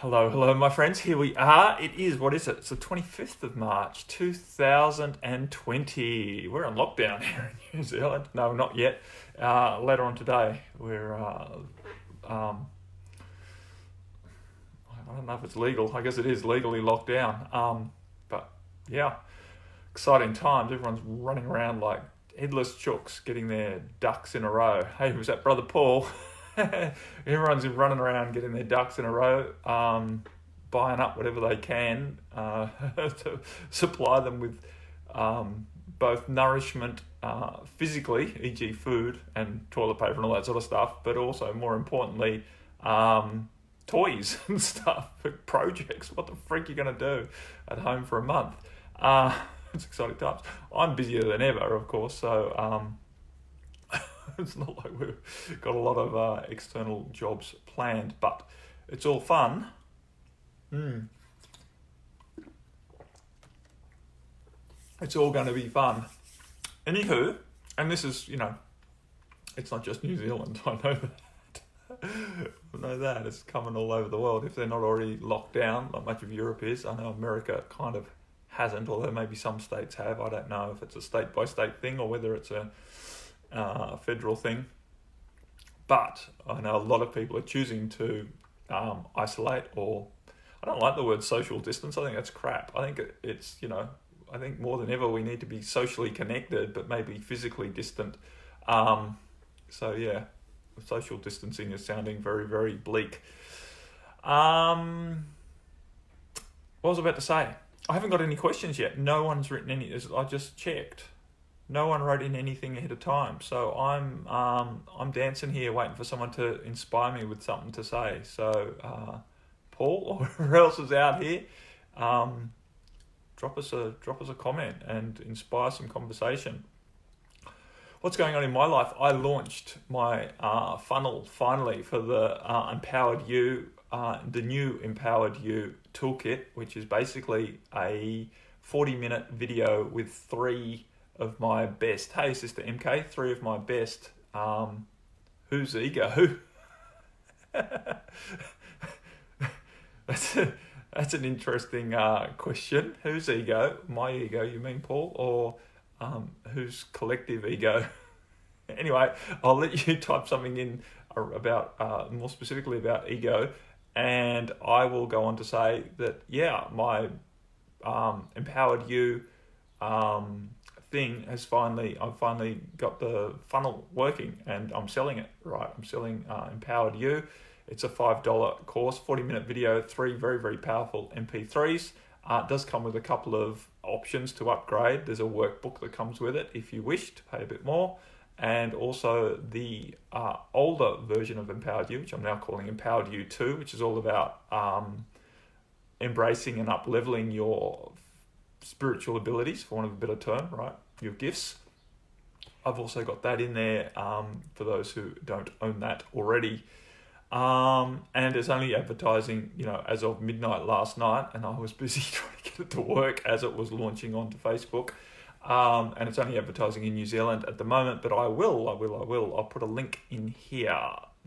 Hello, hello, my friends. Here we are. It is, what is it? It's the 25th of March, 2020. We're on lockdown here in New Zealand. No, not yet. Later on today, um, I don't know if it's legal. I guess it is legally locked down. But yeah, exciting times. Everyone's running around like headless chooks, getting their ducks in a row. Hey, was that Brother Paul? Everyone's running around getting their ducks in a row, buying up whatever they can to supply them with both nourishment physically, e.g., food and toilet paper and all that sort of stuff, but also, more importantly, toys and stuff for projects. What the freak are you going to do at home for a month? It's exciting times. I'm busier than ever, of course, so it's not like we've got a lot of external jobs planned, but it's all fun. It's all going to be fun. Anywho, and this is, it's not just New Zealand, I know that. I know that. It's coming all over the world. If they're not already locked down, like much of Europe is. I know America kind of hasn't, although maybe some states have. I don't know if it's a state-by-state thing or whether it's a federal thing. But I know a lot of people are choosing to isolate, or I don't like the word social distance. I think that's crap. I think it's, I think more than ever we need to be socially connected, but maybe physically distant. So yeah, social distancing is sounding very, very bleak. What was I about to say? I haven't got any questions yet. No one's written any. I just checked. No one wrote in anything ahead of time, so I'm dancing here, waiting for someone to inspire me with something to say. So, Paul, or whoever else is out here, drop us a comment and inspire some conversation. What's going on in my life? I launched my funnel finally for the Empowered You, the new Empowered You toolkit, which is basically a 40-minute video with three of my best. Hey, Sister MK, three of my best. Whose ego? That's an interesting question. Whose ego? My ego, you mean, Paul? Or whose collective ego? Anyway, I'll let you type something in about, more specifically about ego, and I will go on to say that, yeah, my Empowered You thing I've finally got the funnel working, and I'm selling it, right? I'm selling Empowered You. It's a $5 course, 40-minute video, three very, very powerful MP3s. It does come with a couple of options to upgrade. There's a workbook that comes with it if you wish to pay a bit more. And also the older version of Empowered You, which I'm now calling Empowered You 2, which is all about embracing and up-leveling your spiritual abilities, for want of a better term, right? Your gifts. I've also got that in there for those who don't own that already. And it's only advertising, as of midnight last night, and I was busy trying to get it to work as it was launching onto Facebook. And it's only advertising in New Zealand at the moment, but I will. I'll put a link in here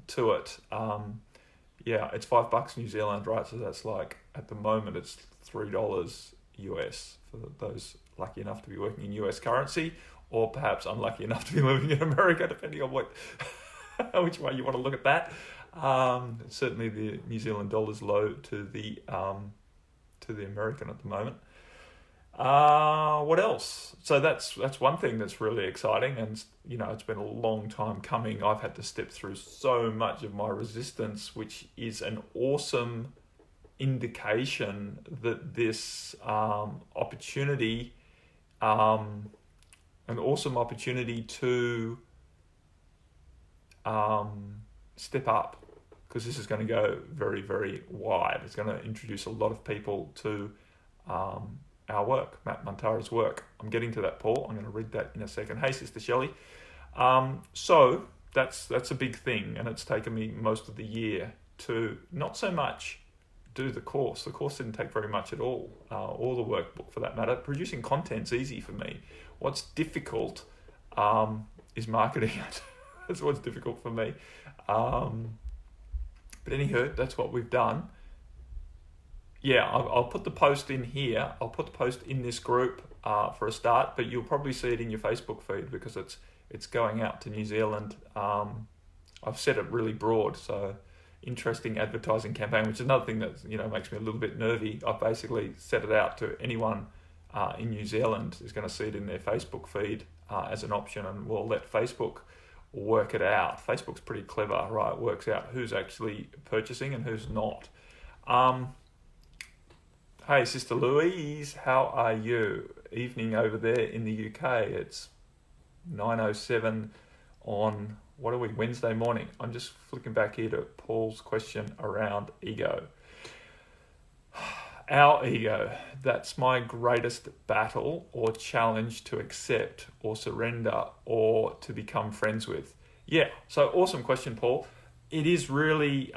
to it. Yeah, it's $5 New Zealand, right? So that's like, at the moment, it's $3 US for those lucky enough to be working in US currency, or perhaps unlucky enough to be living in America, depending on which way you want to look at that. Certainly the New Zealand dollar's low to the American at the moment. What else? So that's one thing that's really exciting, and it's been a long time coming. I've had to step through so much of my resistance, which is an awesome indication that this opportunity, an awesome opportunity to step up, because this is going to go very, very wide. It's going to introduce a lot of people to our work, Matt Mantara's work. I'm getting to that, Paul. I'm going to read that in a second. Hey, Sister Shelley. So that's a big thing, and it's taken me most of the year to not so much do the course. The course didn't take very much at all, or the workbook for that matter. Producing content's easy for me. What's difficult is marketing it. That's what's difficult for me. But anywho, that's what we've done. yeah, I'll put the post in here. I'll put the post in this group for a start, but you'll probably see it in your Facebook feed because it's going out to New Zealand. I've set it really broad, so interesting advertising campaign, which is another thing that makes me a little bit nervy. I've basically set it out to anyone in New Zealand is going to see it in their Facebook feed as an option, and we'll let Facebook work it out. Facebook's pretty clever, right? It works out who's actually purchasing and who's not. Hey, Sister Louise, how are you? Evening over there in the UK. It's 9:07 on, what are we, Wednesday morning. I'm just flicking back here to Paul's question around ego. Our ego, that's my greatest battle or challenge to accept or surrender or to become friends with. Yeah, so awesome question, Paul. It is really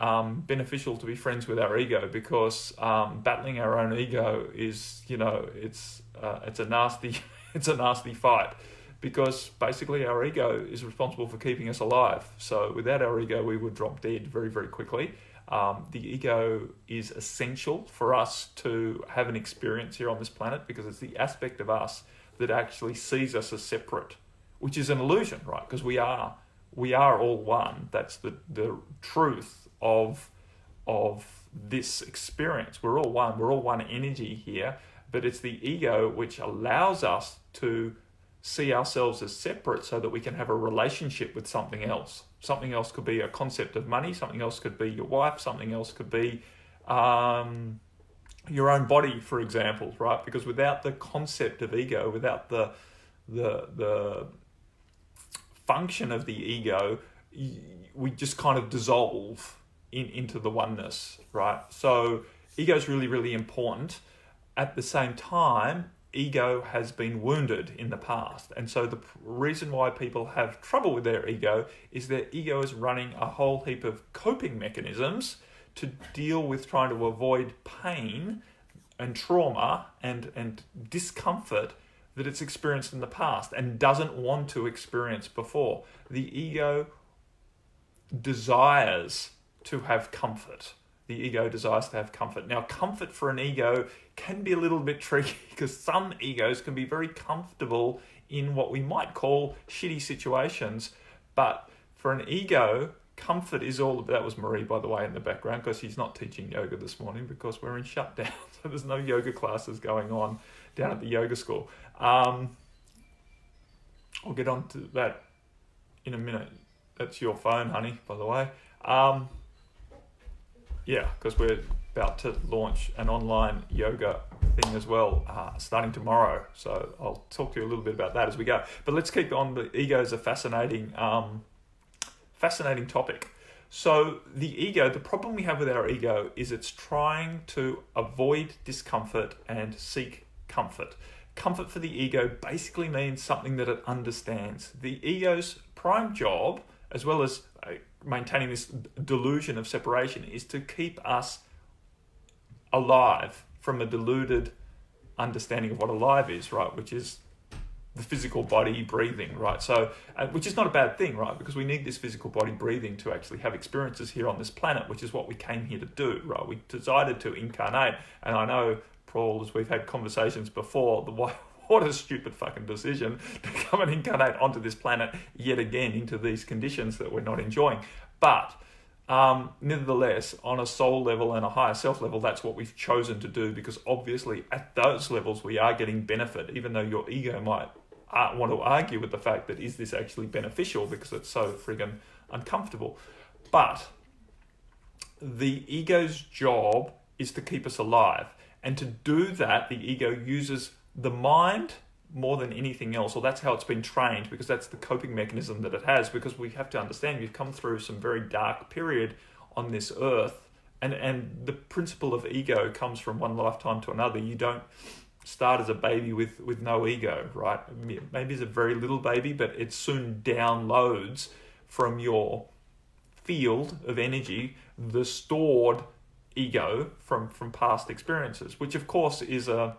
beneficial to be friends with our ego because battling our own ego is, it's a nasty, it's a nasty fight because basically our ego is responsible for keeping us alive. So without our ego, we would drop dead very, very quickly. The ego is essential for us to have an experience here on this planet because it's the aspect of us that actually sees us as separate, which is an illusion, right? Because we are all one. That's the truth of this experience. We're all one. We're all one energy here, but it's the ego which allows us to see ourselves as separate so that we can have a relationship with something else. Something else could be a concept of money. Something else could be your wife. Something else could be your own body, for example, right? Because without the concept of ego, without the function of the ego, we just kind of dissolve into the oneness, right? So ego is really, really important. At the same time, ego has been wounded in the past. And so the reason why people have trouble with their ego is their ego is running a whole heap of coping mechanisms to deal with trying to avoid pain and trauma and discomfort that it's experienced in the past and doesn't want to experience before. The ego desires to have comfort. The ego desires to have comfort. Now, comfort for an ego can be a little bit tricky because some egos can be very comfortable in what we might call shitty situations. But for an ego, comfort is all. That was Marie, by the way, in the background because she's not teaching yoga this morning because we're in shutdown. So there's no yoga classes going on down at the yoga school. I'll get on to that in a minute. That's your phone, honey, by the way. Yeah, because we're about to launch an online yoga thing as well, starting tomorrow. So I'll talk to you a little bit about that as we go. But let's keep on. The ego is a fascinating topic. So the ego, the problem we have with our ego is it's trying to avoid discomfort and seek comfort. Comfort for the ego basically means something that it understands. The ego's prime job, as well as maintaining this delusion of separation, is to keep us alive from a deluded understanding of what alive is, right? Which is the physical body breathing, right? So, which is not a bad thing, right? Because we need this physical body breathing to actually have experiences here on this planet, which is what we came here to do, right? We decided to incarnate, and I know, Paul, as we've had conversations before, what a stupid fucking decision to come and incarnate onto this planet yet again into these conditions that we're not enjoying. But nevertheless, on a soul level and a higher self level, that's what we've chosen to do because obviously at those levels we are getting benefit, even though your ego might want to argue with the fact that is this actually beneficial because it's so friggin' uncomfortable. But the ego's job is to keep us alive. And to do that, the ego uses the mind more than anything else, or that's how it's been trained, because that's the coping mechanism that it has, because we have to understand we've come through some very dark period on this earth, and the principle of ego comes from one lifetime to another. You don't start as a baby with no ego, right? Maybe it's a very little baby, but it soon downloads from your field of energy the stored ego from past experiences, which of course is a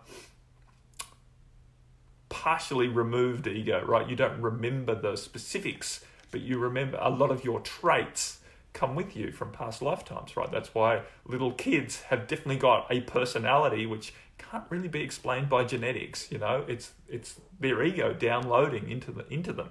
partially removed ego, right? You don't remember the specifics, but you remember a lot of your traits come with you from past lifetimes, right? That's why little kids have definitely got a personality which can't really be explained by genetics. It's their ego downloading into them.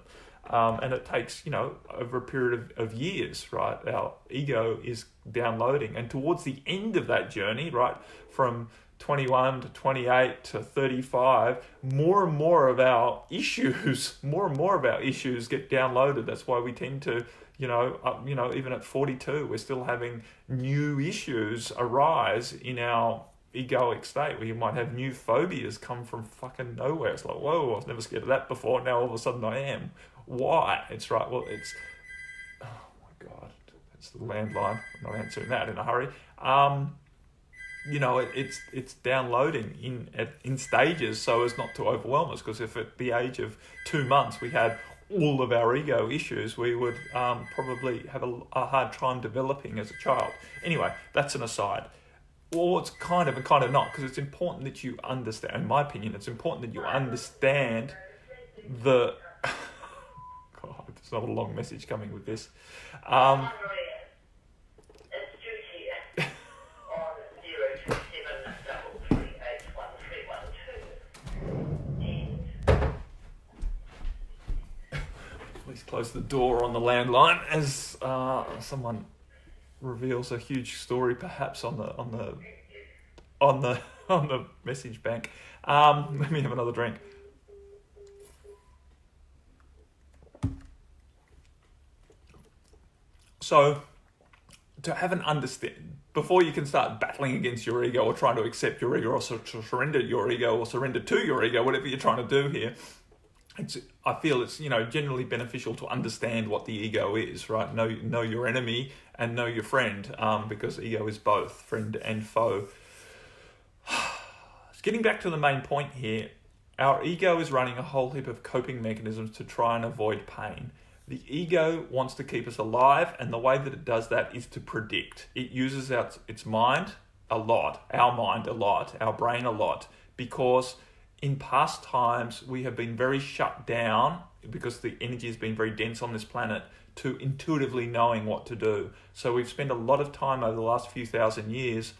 And it takes, over a period of years, right? Our ego is downloading. And towards the end of that journey, right, from 21 to 28 to 35, more and more of our issues get downloaded. That's why we tend to, even at 42, we're still having new issues arise in our egoic state, where you might have new phobias come from fucking nowhere. It's like, whoa, I was never scared of that before. Now all of a sudden I am. Why? It's right. Well, oh my God, it's the landline. I'm not answering that in a hurry. It's downloading in stages so as not to overwhelm us. Because if at the age of 2 months we had all of our ego issues, we would probably have a hard time developing as a child. Anyway, that's an aside. Well, it's kind of and kind of not, because it's important that you understand, in my opinion, it's important that you understand the... God, there's not a long message coming with this. Please close the door on the landline as someone reveals a huge story, perhaps on the message bank. Let me have another drink. So, to have an understand, before you can start battling against your ego or trying to accept your ego or to surrender your ego or surrender to your ego, whatever you're trying to do here, I feel it's generally beneficial to understand what the ego is, right? Know your enemy and know your friend, because ego is both friend and foe. Getting back to the main point here, our ego is running a whole heap of coping mechanisms to try and avoid pain. The ego wants to keep us alive, and the way that it does that is to predict. It uses its mind a lot, our brain a lot, because in past times we have been very shut down because the energy has been very dense on this planet to intuitively knowing what to do. So we've spent a lot of time over the last few thousand years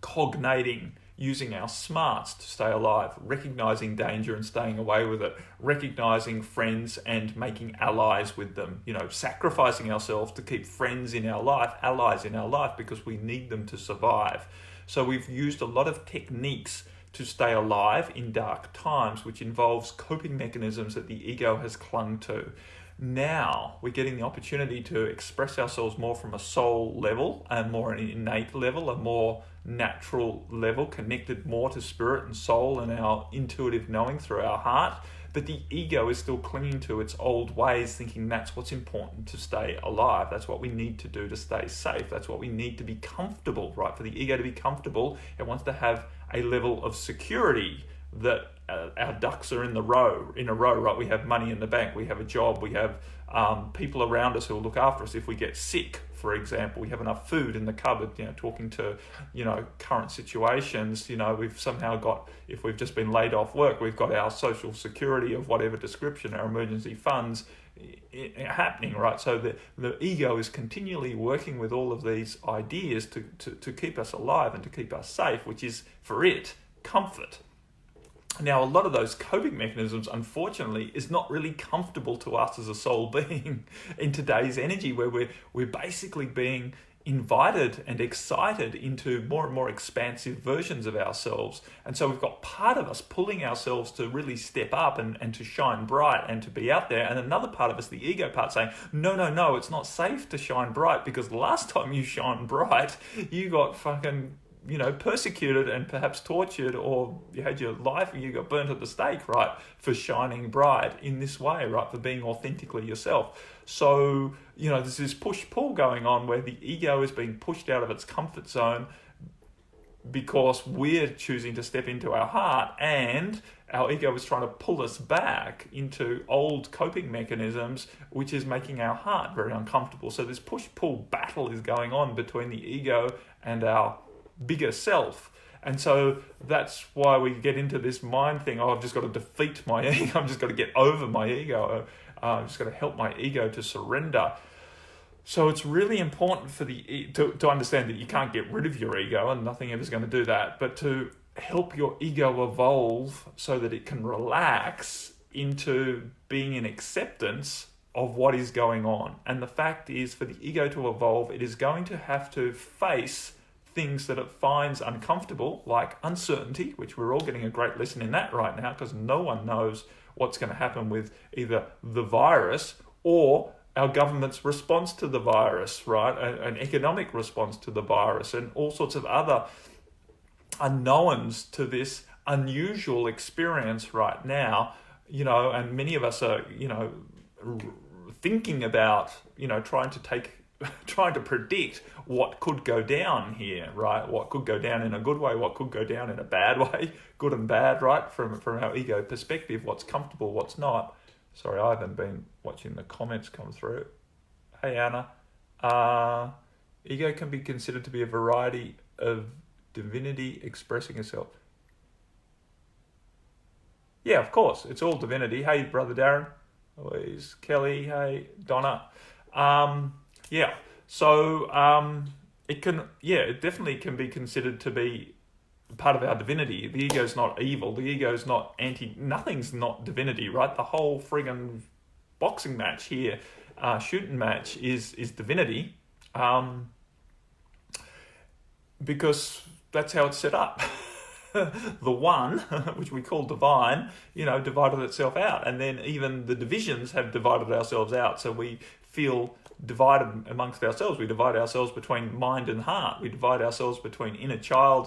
cognating, using our smarts to stay alive, recognizing danger and staying away with it, recognizing friends and making allies with them, sacrificing ourselves to keep friends in our life, allies in our life, because we need them to survive. So we've used a lot of techniques to stay alive in dark times, which involves coping mechanisms that the ego has clung to. Now we're getting the opportunity to express ourselves more from a soul level, and more an innate level, a more natural level, connected more to spirit and soul and our intuitive knowing through our heart. But the ego is still clinging to its old ways, thinking that's what's important to stay alive. That's what we need to do to stay safe. That's what we need to be comfortable, right? For the ego to be comfortable, it wants to have a level of security that our ducks are in a row, right? We have money in the bank, we have a job, we have people around us who will look after us if we get sick, for example. We have enough food in the cupboard, talking to, current situations, we've somehow got, if we've just been laid off work, we've got our social security of whatever description, our emergency funds happening, right? So the ego is continually working with all of these ideas to keep us alive and to keep us safe, which is, for it, comfort. Now, a lot of those coping mechanisms, unfortunately, is not really comfortable to us as a soul being in today's energy, where we're basically being invited and excited into more and more expansive versions of ourselves. And so we've got part of us pulling ourselves to really step up and to shine bright and to be out there. And another part of us, the ego part, saying, no, it's not safe to shine bright, because the last time you shone bright, you got fucking persecuted and perhaps tortured, or you had your life, you got burnt at the stake, right, for shining bright in this way, right, for being authentically yourself. So, there's this push-pull going on where the ego is being pushed out of its comfort zone because we're choosing to step into our heart, and our ego is trying to pull us back into old coping mechanisms, which is making our heart very uncomfortable. So this push-pull battle is going on between the ego and our bigger self. And so that's why we get into this mind thing. I've just got to defeat my ego. I've just got to get over my ego. I've just got to help my ego to surrender. So it's really important for to understand that you can't get rid of your ego, and nothing ever's going to do that, but to help your ego evolve so that it can relax into being in acceptance of what is going on. And the fact is, for the ego to evolve, it is going to have to face things that it finds uncomfortable, like uncertainty, which we're all getting a great lesson in that right now, because no one knows what's going to happen with either the virus or our government's response to the virus, right? An economic response to the virus, and all sorts of other unknowns to this unusual experience right now, and many of us are, thinking about, trying to predict what could go down here, right? What could go down in a good way, what could go down in a bad way, good and bad, right? From our ego perspective, what's comfortable, what's not. Sorry, I haven't been watching the comments come through. Hey, Anna. Ego can be considered to be a variety of divinity expressing itself. Yeah, of course. It's all divinity. Hey, Brother Darren. Always Kelly. Hey, Donna. Yeah. So it definitely can be considered to be part of our divinity. The ego's not evil. The ego's not nothing's not divinity, right? The whole friggin' boxing match here, shooting match is divinity, because that's how it's set up. The one, which we call divine, divided itself out. And then even the divisions have divided ourselves out. So we feel divided amongst ourselves. We divide ourselves between mind and heart. We divide ourselves between inner child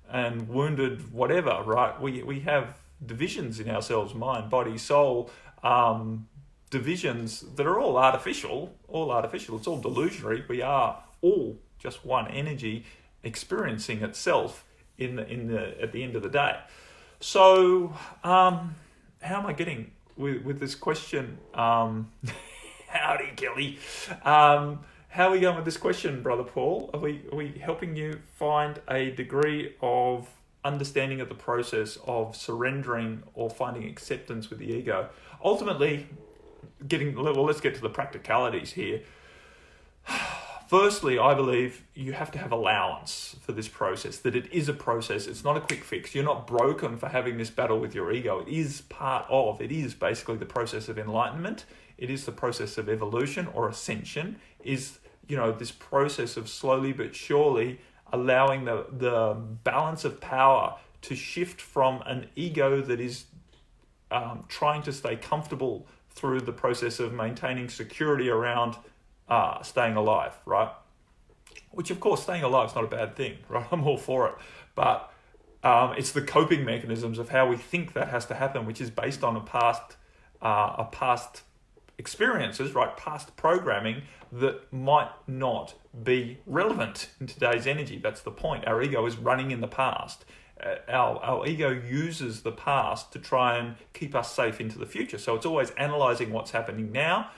and wounded whatever, right? We have divisions in ourselves, mind, body, soul, divisions that are all artificial. It's all delusionary. We are all just one energy experiencing itself at the end of the day. So how am I getting with this question? Howdy, Kelly. How are we going with this question, Brother Paul? Are we helping you find a degree of understanding of the process of surrendering or finding acceptance with the ego? Ultimately, let's get to the practicalities here. Firstly, I believe you have to have allowance for this process, that it is a process. It's not a quick fix. You're not broken for having this battle with your ego. It is basically the process of enlightenment. It is the process of evolution or ascension, is this process of slowly but surely allowing the balance of power to shift from an ego that is trying to stay comfortable through the process of maintaining security around staying alive, right? Which, of course, staying alive is not a bad thing, right? I'm all for it. But it's the coping mechanisms of how we think that has to happen, which is based on a past experiences, right? Past programming that might not be relevant in today's energy. That's the point. Our ego is running in the past. Our ego uses the past to try and keep us safe into the future. So it's always analyzing what's happening now,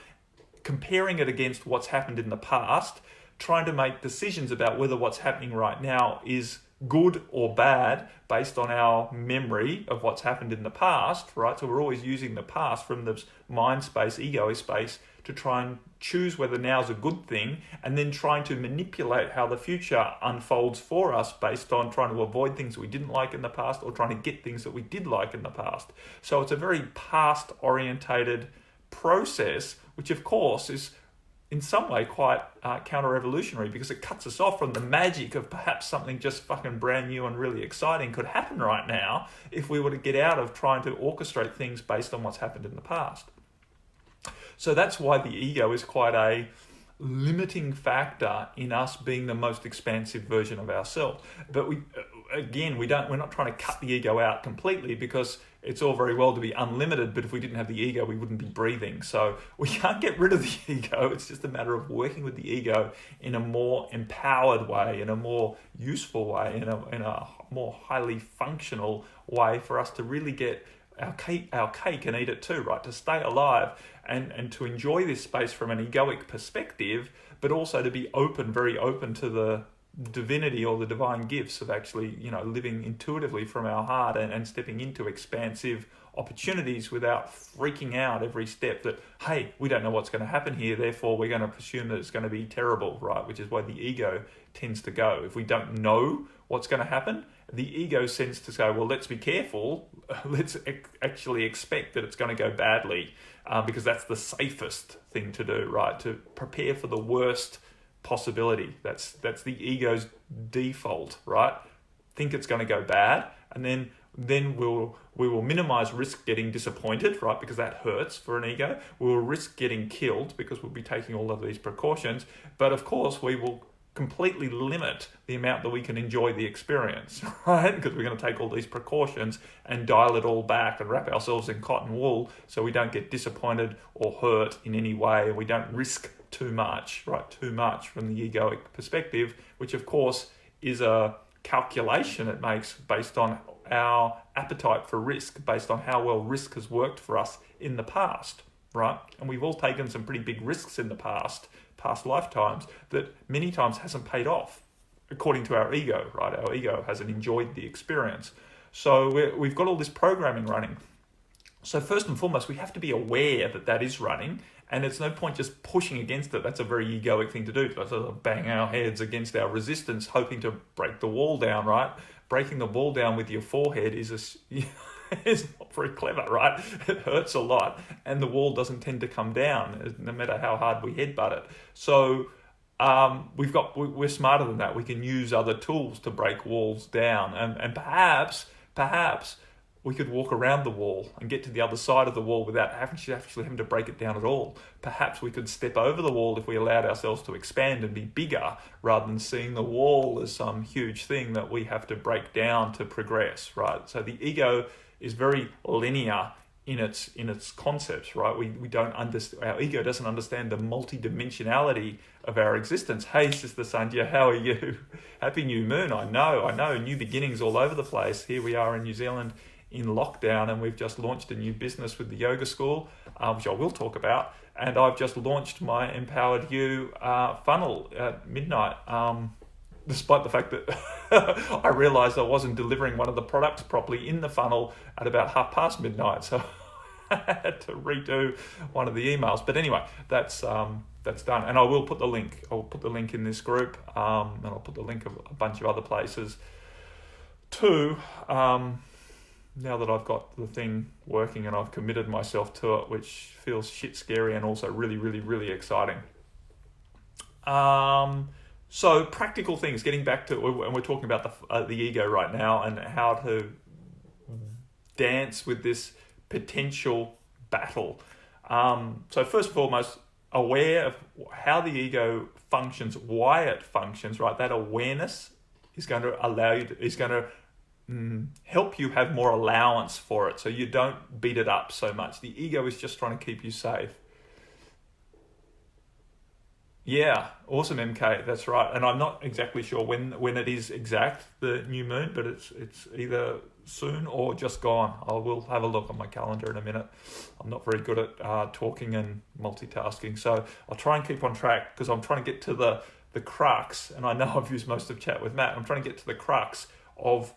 comparing it against what's happened in the past, trying to make decisions about whether what's happening right now is good or bad based on our memory of what's happened in the past, right? So we're always using the past from the mind space, ego space, to try and choose whether now's a good thing, and then trying to manipulate how the future unfolds for us based on trying to avoid things we didn't like in the past or trying to get things that we did like in the past. So it's a very past-orientated process, which of course is in some way quite counter-evolutionary, because it cuts us off from the magic of perhaps something just fucking brand new and really exciting could happen right now if we were to get out of trying to orchestrate things based on what's happened in the past. So that's why the ego is quite a limiting factor in us being the most expansive version of ourselves. But we're not trying to cut the ego out completely, because it's all very well to be unlimited, but if we didn't have the ego, we wouldn't be breathing. So we can't get rid of the ego. It's just a matter of working with the ego in a more empowered way, in a more useful way, in a more highly functional way for us to really get our cake and eat it too, right? To stay alive and to enjoy this space from an egoic perspective, but also to be very open to the divinity or the divine gifts of actually, living intuitively from our heart and stepping into expansive opportunities without freaking out every step that, hey, we don't know what's going to happen here, therefore we're going to presume that it's going to be terrible, right? Which is why the ego tends to go. If we don't know what's going to happen, the ego tends to say, well, let's be careful. Let's actually expect that it's going to go badly, because that's the safest thing to do, right? To prepare for the worst possibility. That's the ego's default, right? Think it's going to go bad, and then we will minimize risk getting disappointed, right? Because that hurts for an ego. We will risk getting killed because we'll be taking all of these precautions. But of course, we will completely limit the amount that we can enjoy the experience, right? Because we're going to take all these precautions and dial it all back and wrap ourselves in cotton wool so we don't get disappointed or hurt in any way. We don't risk too much, right? Too much from the egoic perspective, which of course is a calculation it makes based on our appetite for risk, based on how well risk has worked for us in the past, right? And we've all taken some pretty big risks in the past lifetimes that many times hasn't paid off according to our ego, right? Our ego hasn't enjoyed the experience. So we've got all this programming running. So first and foremost, we have to be aware that that is running, and it's no point just pushing against it. That's a very egoic thing to do. That's sort of bang our heads against our resistance, hoping to break the wall down, right? Breaking the wall down with your forehead is not very clever, right? It hurts a lot, and the wall doesn't tend to come down, no matter how hard we headbutt it. So we're smarter than that. We can use other tools to break walls down, and perhaps we could walk around the wall and get to the other side of the wall without actually having to break it down at all. Perhaps we could step over the wall if we allowed ourselves to expand and be bigger, rather than seeing the wall as some huge thing that we have to break down to progress, right? So the ego is very linear in its concepts, right? We don't understand. Our ego doesn't understand the multidimensionality of our existence. Hey, Sister Sandhya, how are you? Happy new moon. I know. New beginnings all over the place. Here we are in New Zealand in lockdown, and we've just launched a new business with the yoga school, which I will talk about. And I've just launched my Empowered You funnel at midnight, despite the fact that I realized I wasn't delivering one of the products properly in the funnel at about midnight. So I had to redo one of the emails. But anyway, that's done. And I will put the link. I'll put the link in this group, and I'll put the link of a bunch of other places too. Now that I've got the thing working and I've committed myself to it, which feels shit scary and also really, really, really exciting. So practical things, getting back to, and we're talking about the ego right now and how to dance with this potential battle. So first and foremost, aware of how the ego functions, why it functions, right? That awareness is going to allow you to, is going to help you have more allowance for it, so you don't beat it up so much. The ego is just trying to keep you safe. Yeah, awesome, MK. That's right. And I'm not exactly sure when it is exact, the new moon, but it's either soon or just gone. I will have a look on my calendar in a minute. I'm not very good at talking and multitasking, so I'll try and keep on track, because I'm trying to get to the crux. And I know I've used most of chat with Matt. I'm trying to get to the crux of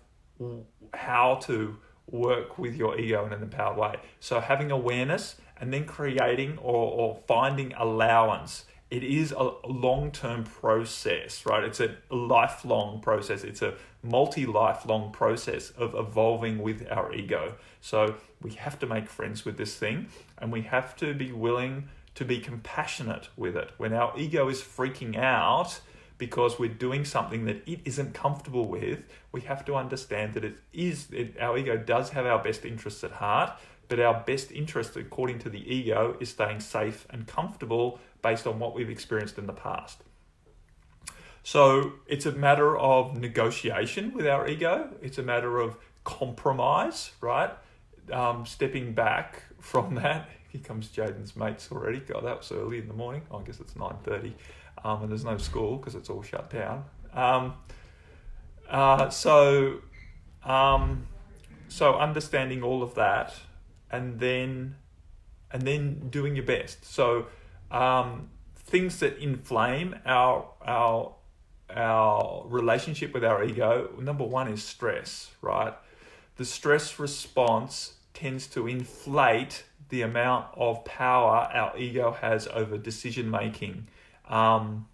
how to work with your ego in an empowered way. So having awareness and then creating or finding allowance. It is a long-term process, right? It's a lifelong process. It's a multi-lifelong process of evolving with our ego. So we have to make friends with this thing, and we have to be willing to be compassionate with it. When our ego is freaking out because we're doing something that it isn't comfortable with, we have to understand that our ego does have our best interests at heart, but our best interest, according to the ego, is staying safe and comfortable based on what we've experienced in the past. So it's a matter of negotiation with our ego. It's a matter of compromise, right? Stepping back from that. Here comes Jaden's mates already. God, that was early in the morning. I guess it's 9:30. And there's no school because it's all shut down. So understanding all of that, and then doing your best. So things that inflame our relationship with our ego. Number one is stress, right? The stress response tends to inflate the amount of power our ego has over decision making. Awesome.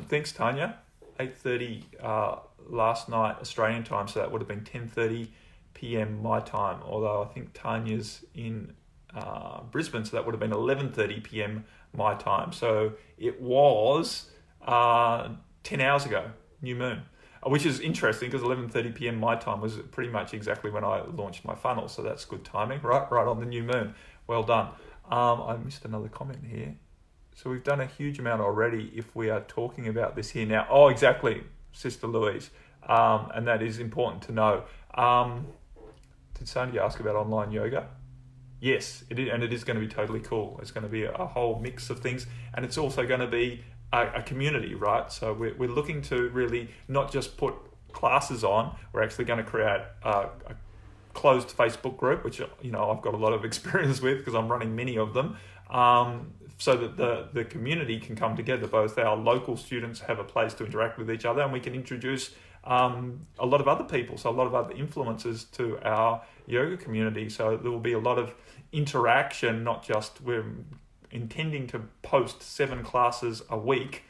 Thanks, Tanya. 8:30 last night Australian time, so that would have been 10:30 p.m. my time, although I think Tanya's in Brisbane, so that would have been 11:30 p.m. my time. So it was 10 hours ago, new moon, which is interesting because 11:30 p.m. my time was pretty much exactly when I launched my funnel, so that's good timing, right on the new moon. Well done. I missed another comment here. So we've done a huge amount already if we are talking about this here now. Oh, exactly, Sister Louise. And that is important to know. Did Sandy ask about online yoga? Yes, it is, and it is going to be totally cool. It's going to be a whole mix of things, and it's also going to be a community, right? So we're looking to really not just put classes on. We're actually going to create a closed Facebook group, which I've got a lot of experience with because I'm running many of them. So that the community can come together. Both our local students have a place to interact with each other, and we can introduce a lot of other people, so a lot of other influencers to our yoga community. So there will be a lot of interaction, not just we're intending to post 7 classes a week.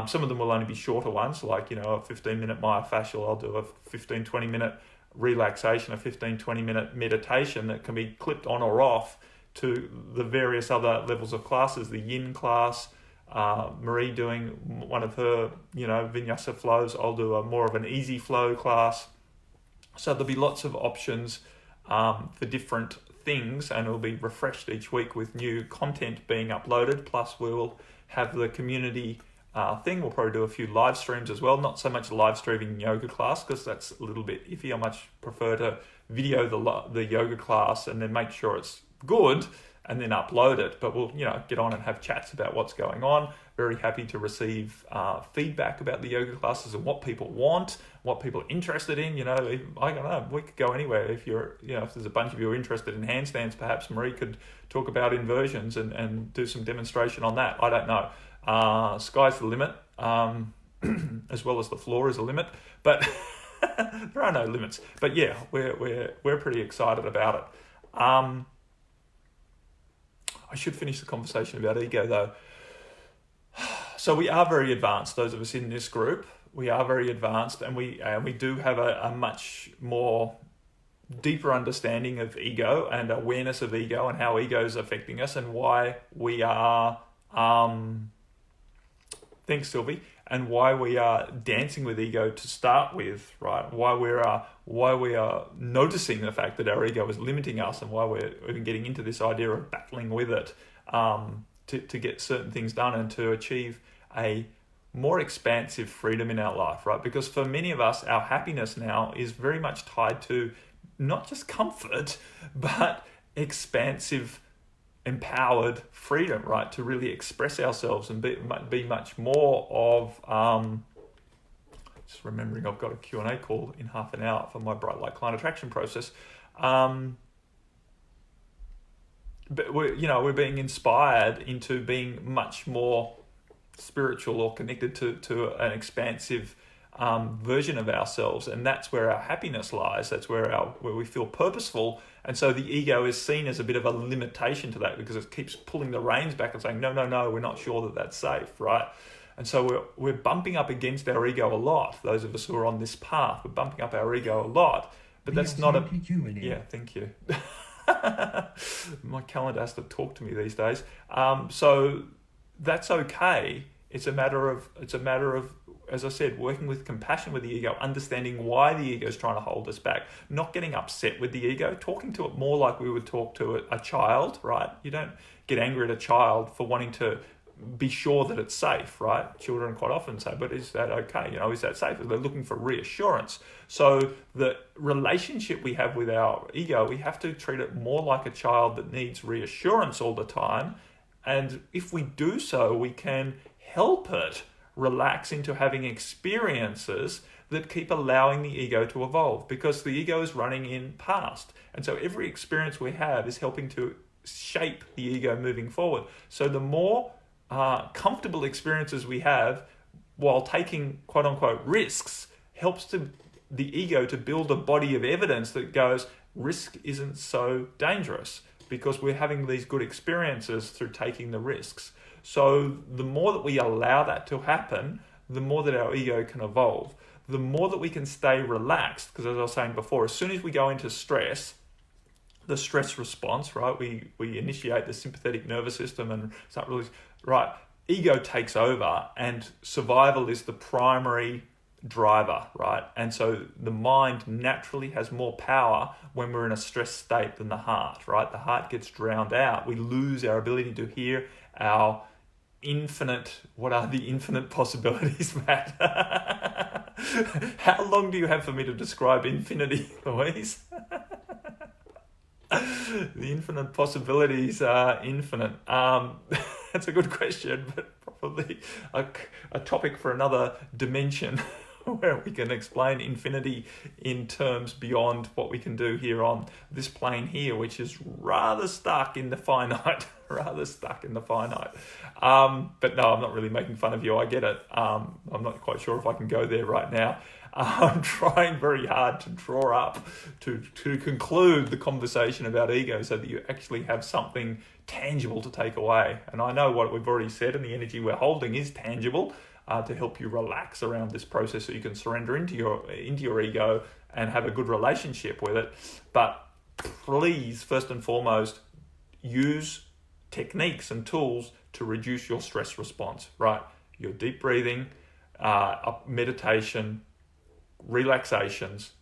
Some of them will only be shorter ones, like, a 15-minute myofascial. I'll do a 15-20 minute relaxation, a 15-20 minute meditation that can be clipped on or off to the various other levels of classes, the yin class, Marie doing one of her, vinyasa flows. I'll do more of an easy flow class. So there'll be lots of options for different things, and it'll be refreshed each week with new content being uploaded. Plus we'll have the community thing. We'll probably do a few live streams as well. Not so much live streaming yoga class because that's a little bit iffy. I much prefer to video the yoga class and then make sure it's good and then upload it. But we'll get on and have chats about what's going on. Very happy to receive feedback about the yoga classes and what people want, what people are interested in. I don't know, we could go anywhere. If if there's a bunch of you are interested in handstands, perhaps Marie could talk about inversions and do some demonstration on that. I don't know. Sky's the limit, as well as the floor is a limit, but there are no limits. But yeah, we're pretty excited about it. I should finish the conversation about ego though. So we are very advanced, those of us in this group. We are very advanced, and we do have a much more deeper understanding of ego and awareness of ego and how ego is affecting us and why we are, thanks Sylvie, and why we are dancing with ego to start with, right? Why we are noticing the fact that our ego is limiting us, and why we're even getting into this idea of battling with it to get certain things done and to achieve a more expansive freedom in our life, right? Because for many of us, our happiness now is very much tied to not just comfort, but expansive, empowered freedom, right? To really express ourselves and be much more of, just remembering I've got a Q&A call in half an hour for my Bright Light Client Attraction process. But we're being inspired into being much more spiritual or connected to an expansive version of ourselves, and that's where our happiness lies. That's where we feel purposeful, and so the ego is seen as a bit of a limitation to that because it keeps pulling the reins back and saying, no, we're not sure that that's safe, right? And so we're bumping up against our ego a lot. Those of us who are on this path, we're bumping up our ego a lot, but that's not a... Yeah, thank you. My calendar has to talk to me these days. So that's okay. It's a matter of, as I said, working with compassion with the ego, understanding why the ego is trying to hold us back, not getting upset with the ego, talking to it more like we would talk to a child, right? You don't get angry at a child for wanting to be sure that it's safe, right? Children quite often say, but is that okay? Is that safe? They're looking for reassurance. So the relationship we have with our ego, we have to treat it more like a child that needs reassurance all the time. And if we do so, we can help it relax into having experiences that keep allowing the ego to evolve, because the ego is running in past. And so every experience we have is helping to shape the ego moving forward. So the more comfortable experiences we have while taking quote unquote risks helps to the ego to build a body of evidence that goes, risk isn't so dangerous because we're having these good experiences through taking the risks. So the more that we allow that to happen, the more that our ego can evolve. The more that we can stay relaxed, because as I was saying before, as soon as we go into stress, the stress response, right? We initiate the sympathetic nervous system and start really, right? Ego takes over and survival is the primary driver, right? And so the mind naturally has more power when we're in a stress state than the heart, right? The heart gets drowned out. We lose our ability to hear our infinite, what are the infinite possibilities, Matt? How long do you have for me to describe infinity, Louise? The infinite possibilities are infinite. That's a good question, but probably a topic for another dimension where we can explain infinity in terms beyond what we can do here on this plane here, which is rather stuck in the finite, But no, I'm not really making fun of you. I get it. I'm not quite sure if I can go there right now. I'm trying very hard to draw up, to conclude the conversation about ego so that you actually have something tangible to take away. And I know what we've already said and the energy we're holding is tangible to help you relax around this process so you can surrender into your ego and have a good relationship with it. But please, first and foremost, use techniques and tools to reduce your stress response, right? Your deep breathing, meditation, relaxations,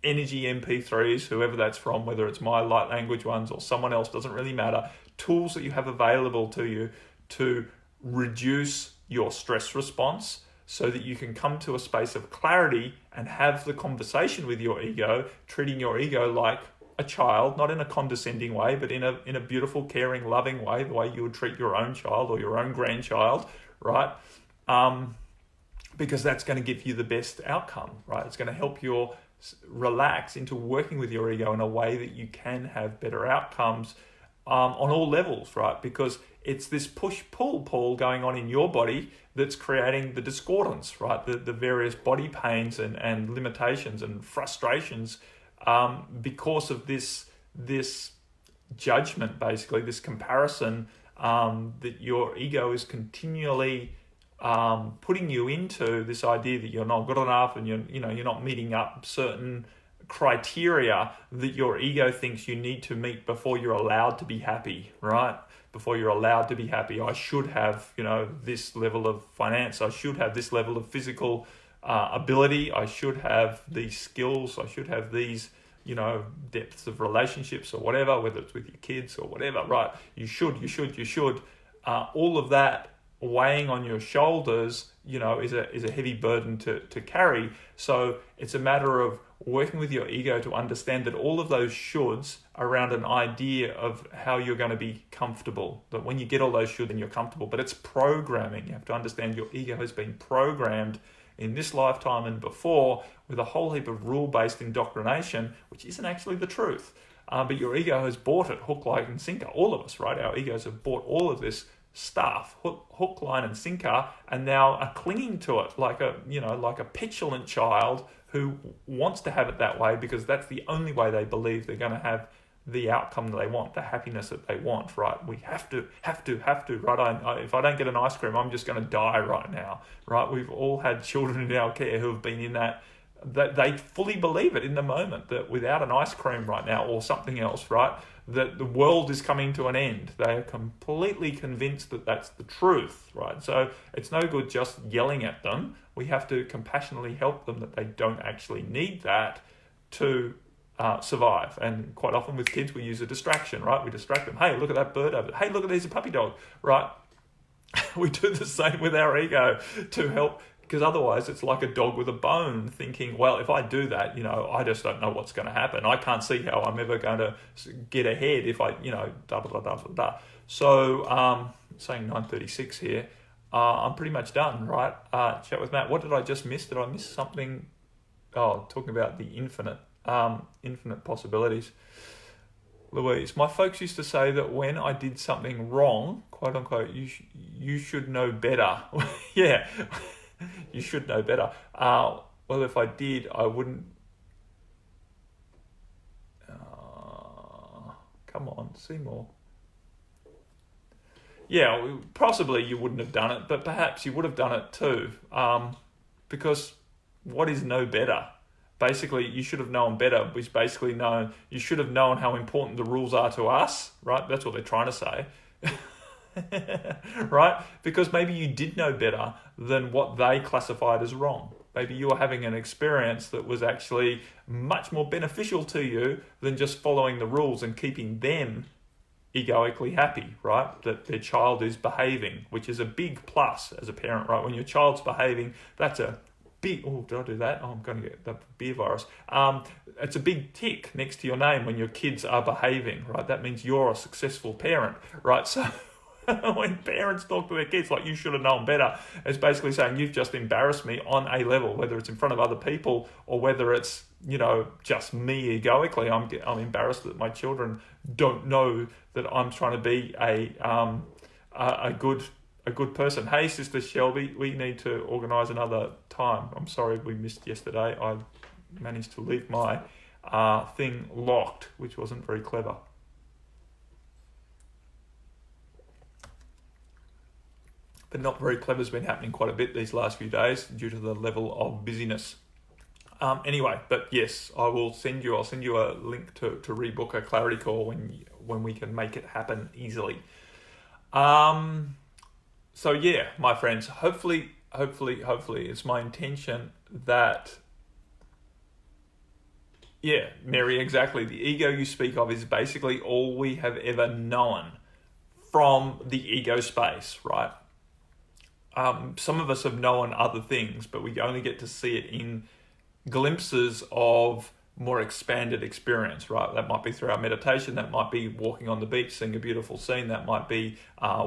energy MP3s, whoever that's from, whether it's my light language ones or someone else, doesn't really matter. Tools that you have available to you to reduce your stress response so that you can come to a space of clarity and have the conversation with your ego, treating your ego like a child, not in a condescending way, but in a beautiful, caring, loving way, the way you would treat your own child or your own grandchild, right? Because that's going to give you the best outcome, right? It's going to help you relax into working with your ego in a way that you can have better outcomes on all levels, right? Because it's this push-pull, Paul, going on in your body that's creating the discordance, right? The various body pains and limitations and frustrations because of this judgment, basically, this comparison that your ego is continually putting you into, this idea that you're not good enough and you're not meeting up certain criteria that your ego thinks you need to meet before you're allowed to be happy, right? Before you're allowed to be happy, I should have, this level of finance. I should have this level of physical ability. I should have these skills. I should have these, depths of relationships or whatever, whether it's with your kids or whatever, right? You should. All of that weighing on your shoulders, is a heavy burden to carry. So it's a matter of working with your ego to understand that all of those shoulds are around an idea of how you're going to be comfortable. That when you get all those should, then you're comfortable. But it's programming. You have to understand your ego has been programmed in this lifetime and before with a whole heap of rule-based indoctrination, which isn't actually the truth. But your ego has bought it, hook, line, and sinker. All of us, right? Our egos have bought all of this stuff, hook, line, and sinker, and now are clinging to it like a petulant child who wants to have it that way because that's the only way they believe they're going to have the outcome that they want, the happiness that they want, right? We have to, right? If I don't get an ice cream, I'm just going to die right now, right? We've all had children in our care who have been in that they fully believe it in the moment that without an ice cream right now or something else, right, that the world is coming to an end. They are completely convinced that that's the truth, right? So it's no good just yelling at them. We have to compassionately help them that they don't actually need that to survive. And quite often with kids, we use a distraction, right? We distract them. Hey, look at that bird over there. Hey, look at there's a puppy dog, right? We do the same with our ego to help, because otherwise it's like a dog with a bone thinking, well, if I do that, I just don't know what's going to happen. I can't see how I'm ever going to get ahead if I, da. So, saying 9:36 here, I'm pretty much done, right? Chat with Matt. What did I just miss? Did I miss something? Oh, talking about the infinite possibilities. Louise, my folks used to say that when I did something wrong, quote unquote, you should know better. Yeah. You should know better. Well, if I did, I wouldn't. Come on, Seymour. Yeah, possibly you wouldn't have done it, but perhaps you would have done it too. Because what is no better? Basically, you should have known better, which basically you should have known how important the rules are to us, right? That's what they're trying to say. Right? Because maybe you did know better than what they classified as wrong. Maybe you were having an experience that was actually much more beneficial to you than just following the rules and keeping them egoically happy, right? That their child is behaving, which is a big plus as a parent, right? When your child's behaving, that's a big, oh, did I do that? Oh, I'm going to get the beer virus. It's a big tick next to your name when your kids are behaving, right? That means you're a successful parent, right? So when parents talk to their kids like you should have known better, it's basically saying you've just embarrassed me on a level, whether it's in front of other people or whether it's, just me egoically. I'm embarrassed that my children don't know that I'm trying to be a good person. Hey, Sister Shelby, we need to organise another time. I'm sorry we missed yesterday. I managed to leave my thing locked, which wasn't very clever. But not very clever has been happening quite a bit these last few days due to the level of busyness. Anyway, but yes, I'll send you a link to rebook a clarity call when we can make it happen easily. So yeah, my friends, hopefully it's my intention that, yeah, Mary, exactly. The ego you speak of is basically all we have ever known from the ego space, right? Some of us have known other things, but we only get to see it in glimpses of more expanded experience, right? That might be through our meditation, that might be walking on the beach, seeing a beautiful scene, that might be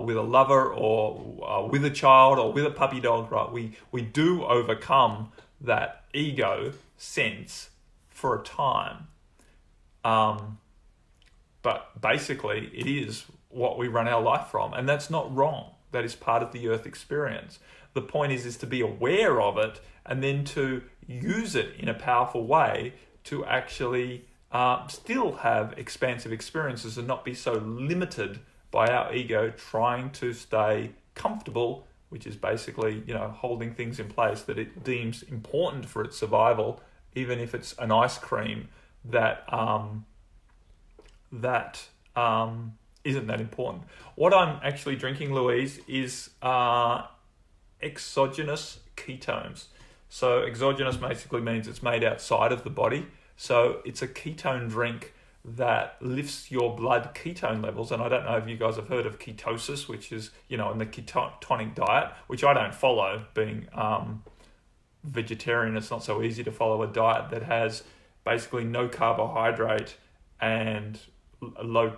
with a lover or with a child or with a puppy dog, right? We do overcome that ego sense for a time. But basically it is what we run our life from, and that's not wrong. That is part of the earth experience. The point is to be aware of it and then to use it in a powerful way to actually still have expansive experiences and not be so limited by our ego trying to stay comfortable, which is basically, holding things in place that it deems important for its survival, even if it's an ice cream that isn't that important. What I'm actually drinking, Louise, is exogenous ketones. So exogenous basically means it's made outside of the body. So it's a ketone drink that lifts your blood ketone levels. And I don't know if you guys have heard of ketosis, which is, in the ketonic diet, which I don't follow. Being vegetarian, it's not so easy to follow a diet that has basically no carbohydrate and low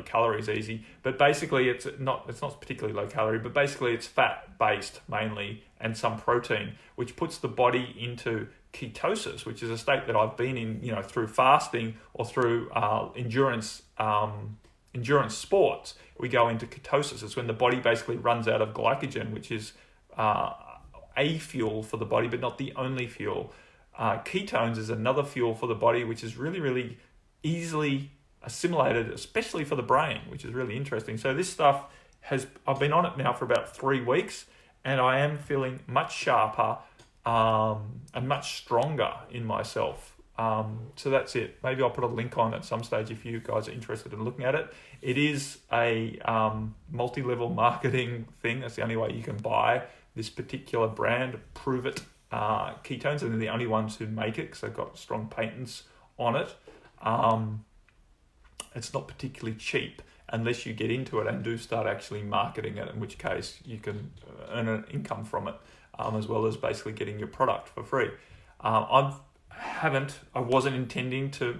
calorie is easy, but basically it's not particularly low calorie, but basically it's fat based mainly and some protein, which puts the body into ketosis, which is a state that I've been in, through fasting or through endurance sports. We go into ketosis. It's when the body basically runs out of glycogen, which is a fuel for the body, but not the only fuel. Ketones is another fuel for the body, which is really, really easily assimilated, especially for the brain, which is really interesting. So this stuff I've been on it now for about 3 weeks, and I am feeling much sharper and much stronger in myself. So that's it. Maybe I'll put a link on at some stage if you guys are interested in looking at it. It is a multi-level marketing thing. That's the only way you can buy this particular brand, Prove It Ketones, and they're the only ones who make it because they've got strong patents on it. It's not particularly cheap unless you get into it and do start actually marketing it, in which case you can earn an income from it, as well as basically getting your product for free. I wasn't intending to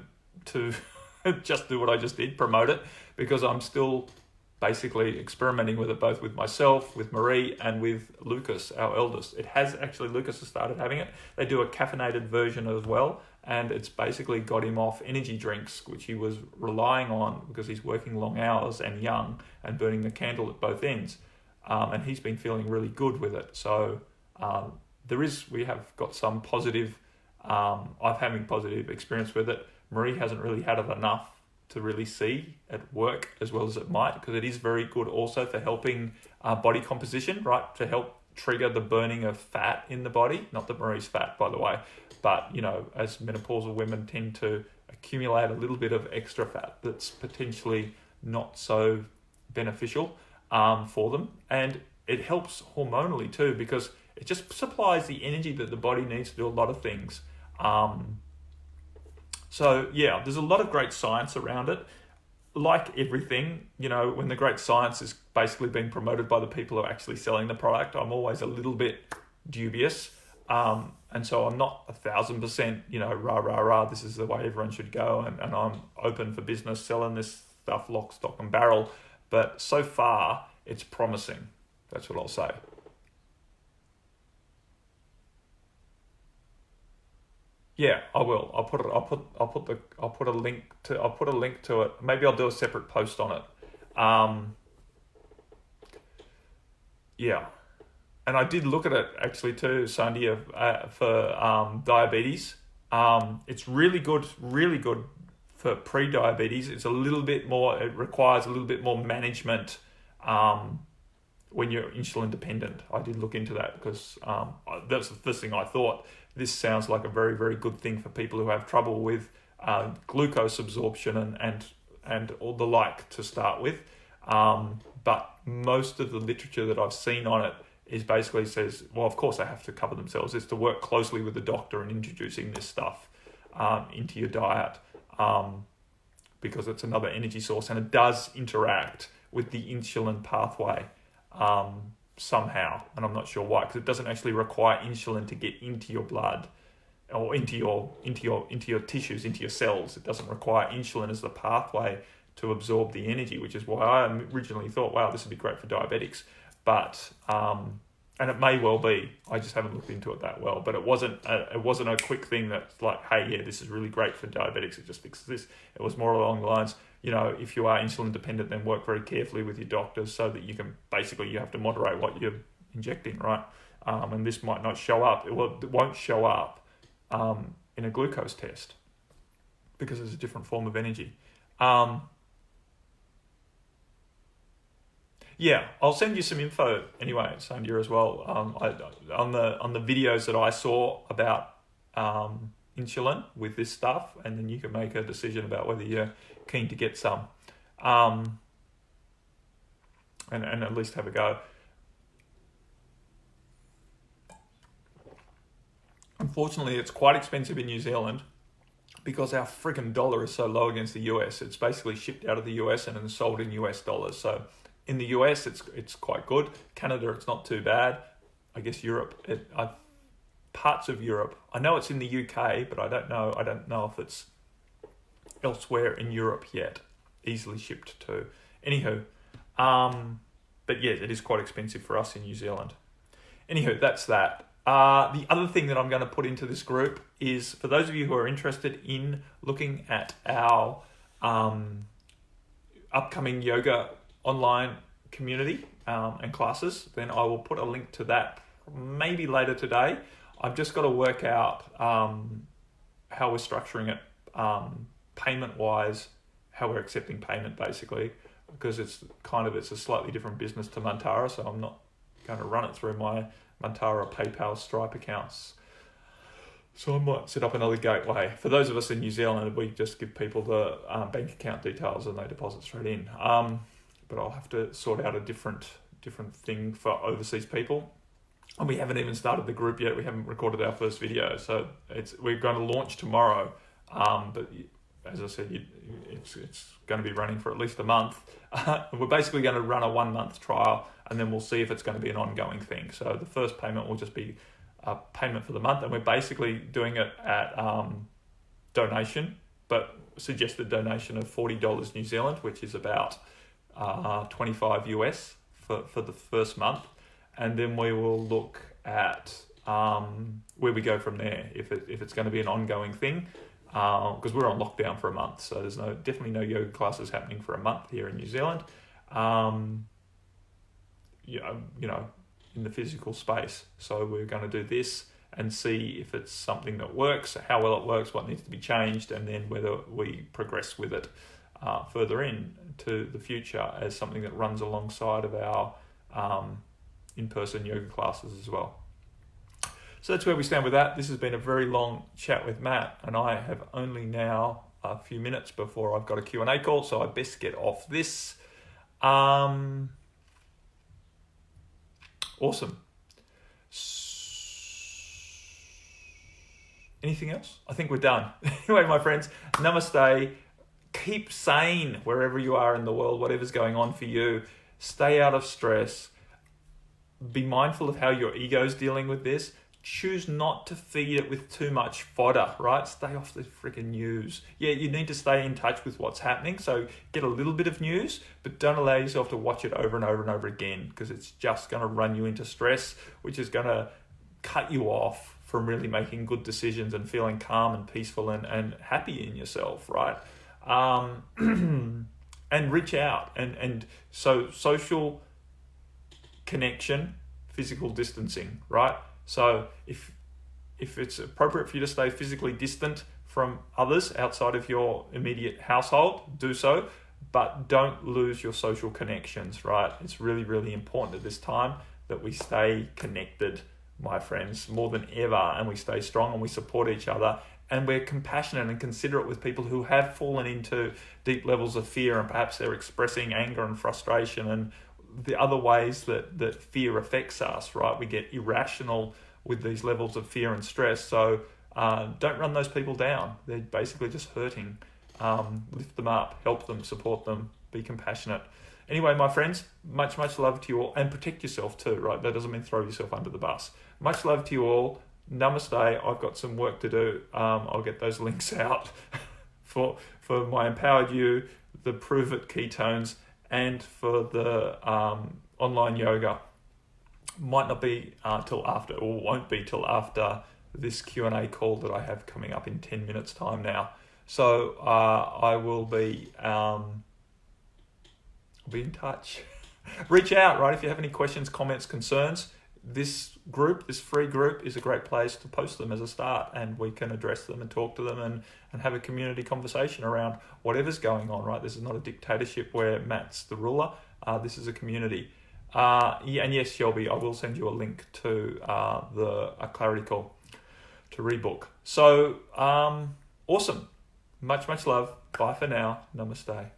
just do what I just did, promote it, because I'm still basically experimenting with it, both with myself, with Marie, and with Lucas, our eldest. Lucas has started having it. They do a caffeinated version as well, and it's basically got him off energy drinks, which he was relying on because he's working long hours and young and burning the candle at both ends. And he's been feeling really good with it. So we have got some positive, I'm having positive experience with it. Marie hasn't really had it enough to really see it work as well as it might, because it is very good also for helping body composition, right? To help trigger the burning of fat in the body. Not that Marie's fat, by the way, but as menopausal women tend to accumulate a little bit of extra fat that's potentially not so beneficial for them. And it helps hormonally too, because it just supplies the energy that the body needs to do a lot of things. So yeah, there's a lot of great science around it. Like everything, when the great science is basically being promoted by the people who are actually selling the product, I'm always a little bit dubious. And so I'm not 1,000%, rah, this is the way everyone should go. And I'm open for business selling this stuff lock, stock and barrel. But so far, it's promising. That's what I'll say. Yeah, I will. I'll put a link to it. Maybe I'll do a separate post on it. Yeah. And I did look at it actually too, Sandia, for diabetes. It's really good for pre-diabetes. It's a little bit more, it requires a little bit more management when you're insulin dependent. I did look into that because that's the first thing I thought. This sounds like a very, very good thing for people who have trouble with glucose absorption and all the like to start with. But most of the literature that I've seen on it is basically says, well, of course they have to cover themselves. It's to work closely with the doctor in introducing this stuff into your diet because it's another energy source and it does interact with the insulin pathway somehow, and I'm not sure why, because it doesn't actually require insulin to get into your blood or into your tissues, into your cells. It doesn't require insulin as the pathway to absorb the energy, which is why I originally thought, wow, this would be great for diabetics. But and it may well be. I just haven't looked into it that well. But it wasn't a quick thing that's like, hey, yeah, this is really great for diabetics. It just fixes this. It was more along the lines, if you are insulin dependent, then work very carefully with your doctors so that you have to moderate what you're injecting, right? And this might not show up. It won't show up in a glucose test because it's a different form of energy. Yeah, I'll send you some info anyway, Sandia, as well. On the videos that I saw about insulin with this stuff, and then you can make a decision about whether you're keen to get some, and at least have a go. Unfortunately, it's quite expensive in New Zealand because our freaking dollar is so low against the US. It's basically shipped out of the US and then sold in US dollars. So in the US, it's quite good. Canada, it's not too bad. I guess Europe, parts of Europe. I know it's in the UK, but I don't know if it's elsewhere in Europe yet, easily shipped to. Anywho, but yeah, it is quite expensive for us in New Zealand. Anywho, that's that. The other thing that I'm going to put into this group is for those of you who are interested in looking at our upcoming yoga online community and classes, then I will put a link to that maybe later today. I've just got to work out how we're structuring it payment-wise, how we're accepting payment basically, because it's a slightly different business to Mantara, so I'm not going to run it through my Mantara, PayPal, Stripe accounts. So I might set up another gateway. For those of us in New Zealand, we just give people the bank account details and they deposit straight in. But I'll have to sort out a different thing for overseas people. And we haven't even started the group yet. We haven't recorded our first video. So we're going to launch tomorrow. But as I said, it's going to be running for at least a month. We're basically going to run a 1 month trial, and then we'll see if it's going to be an ongoing thing. So the first payment will just be a payment for the month, and we're basically doing it at donation, but suggested donation of $40 New Zealand, which is about 25 US for the first month. And then we will look at where we go from there, if it's going to be an ongoing thing, because we're on lockdown for a month, so there's definitely no yoga classes happening for a month here in New Zealand. in the physical space. So we're going to do this and see if it's something that works, how well it works, what needs to be changed, and then whether we progress with it further into the future as something that runs alongside of our in-person yoga classes as well. So that's where we stand with that. This has been a very long chat with Matt, and I have only now a few minutes before I've got a Q&A call, so I best get off this. Awesome. Anything else? I think we're done. Anyway, my friends, namaste. Keep sane wherever you are in the world, whatever's going on for you. Stay out of stress. Be mindful of how your ego's dealing with this. Choose not to feed it with too much fodder, right? Stay off the freaking news. Yeah, you need to stay in touch with what's happening, so get a little bit of news, but don't allow yourself to watch it over and over and over again, because it's just going to run you into stress, which is going to cut you off from really making good decisions and feeling calm and peaceful and happy in yourself, right? And reach out. And so social connection, physical distancing, right? So if it's appropriate for you to stay physically distant from others outside of your immediate household, do so, but don't lose your social connections, right? It's really, really important at this time that we stay connected, my friends, more than ever, and we stay strong and we support each other, and we're compassionate and considerate with people who have fallen into deep levels of fear, and perhaps they're expressing anger and frustration and the other ways that fear affects us, right? We get irrational with these levels of fear and stress. So don't run those people down. They're basically just hurting. Lift them up, help them, support them, be compassionate. Anyway, my friends, much, much love to you all, and protect yourself too, right? That doesn't mean throw yourself under the bus. Much love to you all. Namaste. I've got some work to do. I'll get those links out for my Empowered You, the Prove It ketones, and for the online yoga. Might not be till after, or won't be till after this Q&A call that I have coming up in 10 minutes time now. So I will be I'll be in touch. Reach out, right? If you have any questions, comments, concerns, this free group is a great place to post them as a start, and we can address them and talk to them and have a community conversation around whatever's going on, right? This is not a dictatorship where Matt's the ruler. This is a community. And yes, Shelby, I will send you a link to a clarity call to rebook. So awesome. Much, much love. Bye for now. Namaste.